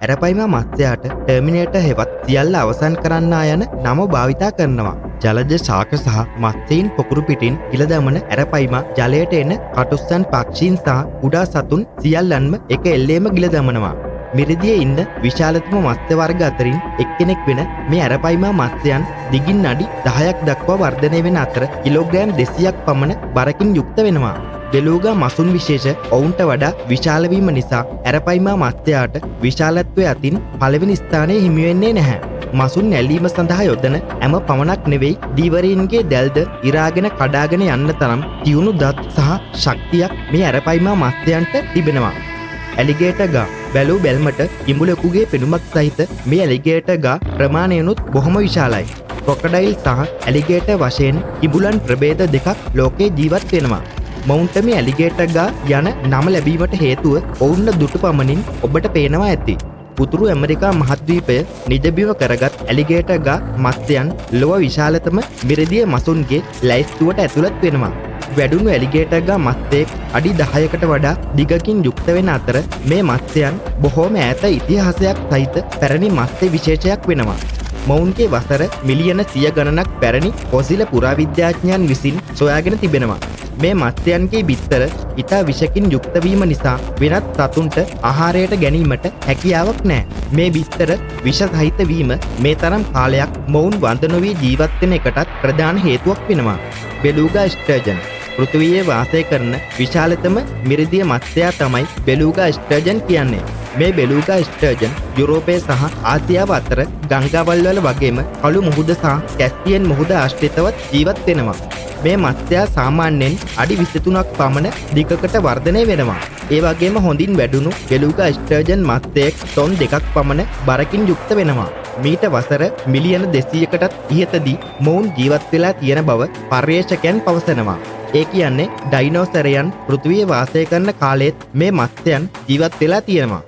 ඇරපයිම මත්ස්‍යයාට terminator හෙවත් සියල්ල අවසන් කරන්නා යන නම භාවිතා කරනවා. ජලජ ශාක සහ මත්ස්‍යයන් පොකුරු පිටින් ගිල දමන ඇරපයිම ජලයට එන කටුස්සන් පක්ෂීන් සහ කුඩා සතුන් සියල්ලන්ම එක එල්ලේම ගිල දමනවා. මිරිදියේ ඉන්න විශාලතම මත්ස්‍ය වර්ග අතරින් එක්කෙනෙක් වෙන මේ ඇරපයිමා මත්ස්‍යයන් දිගින් අඩි 10ක් දක්වා වර්ධනය වෙන අතර කිලෝග්‍රෑම් 200ක් පමණ බරකින් යුක්ත වෙනවා. බෙලූගා මසුන් විශේෂ ඔවුන්ට වඩා විශාල වීම නිසා ඇරපයිමා මත්ස්‍යයාට විශාලත්වය අතින් පළවෙනි ස්ථානය හිමි වෙන්නේ නැහැ. මසුන් ඇල්ලීම සඳහා යොදන හැම පමණක් නෙවෙයි දීවරීන්ගේ දැල්ද ඉරාගෙන කඩාගෙන යන්න තරම් තියුණු දත් සහ ශක්තියක් මේ ඇරපයිමා මත්ස්‍යයන්ට තිබෙනවා. ඇලිගේටර් ගා බැලූ බැල්මට කිඹුලෙකුගේ පෙනුමක් සහිත මේ ඇලිගේටර් ගා ප්‍රමාණයනුත් බොහොම විශාලයි. ක්‍රොකොඩයිල් සහ ඇලිගේටර් වශයෙන් කිඹුලන් ප්‍රභේද දෙකක් ලෝකේ ජීවත් වෙනවා. මොවුන්ට මේ ඇලිගේටර් ගා යන නම ලැබීමට හේතුව ඔවුන්ට දුටු පමණින් ඔබට පේනවා ඇති. උතුරු ඇමරිකා මහද්වීපය නිජබිම කරගත් ඇලිගේටර් ගා මත්ස්‍යයන් ලොව විශාලතම මිරිදිය මසුන්ගේ ලැයිස්තුවට ඇතුළත් වෙනවා. වැඩුණු ඇලිගේටර් ගා මත්ස්‍යයෙක් අඩි 10කට වඩා දිගකින් යුක්ත වෙන අතර මේ මත්ස්‍යයන් බොහෝම ඈත ඉතිහාසයක් සහිත පැරණි මත්ස්‍ය විශේෂයක් වෙනවා. මොවුන්ගේ වසර මිලියන 100 ගණනක් පැරණි පොසිල පුරාවිද්‍යාඥයන් විසින් සොයාගෙන තිබෙනවා. මේ මත්ස්‍යයන්ගේ බිත්තර ඉතා විෂකින් යුක්ත වීම නිසා වෙනත් සතුන්ට ආහාරයට ගැනීමට හැකියාවක් නැහැ. මේ බිත්තර විෂ සහිත වීම මේ තරම් කාලයක් මොවුන් වඳ නොවී ජීවත් වෙන එකටත් ප්‍රධාන හේතුවක් වෙනවා. බෙලූගා ස්ටර්ජන් පෘථිවියේ වාසය කරන විශාලතම මිරිදිය මත්ස්‍යයා තමයි බෙලූගා ස්ටර්ජන් කියන්නේ. මේ බෙලූගා ස්ටර්ජන් යුරෝපය සහ ආසියාව අතර ගංගාවල් වල වගේම කළු මුහුද සහ කැස්පියන් මුහුද ආශ්‍රිතව ජීවත් වෙනවා. මේ මත්ස්‍යයා සාමාන්‍යයෙන් අඩි 23ක් පමණ දිගකට වර්ධනය වෙනවා. ඒ වගේම හොඳින් වැඩුණු බෙලූගා ස්ටර්ජන් මත්ස්‍යයෙක් ටොන් 2ක් පමණ බරකින් යුක්ත වෙනවා. මීට වසර මිලියන 200කටත් ඉහතදී මොවුන් ජීවත් වෙලා තියෙන බව පර්යේෂකයන් පවසනවා. ඒ කියන්නේ ඩයිනෝසරයන් පෘථිවියේ වාසය කරන කාලෙත් මේ මත්ස්‍යයන් ජීවත් වෙලා තියෙනවා.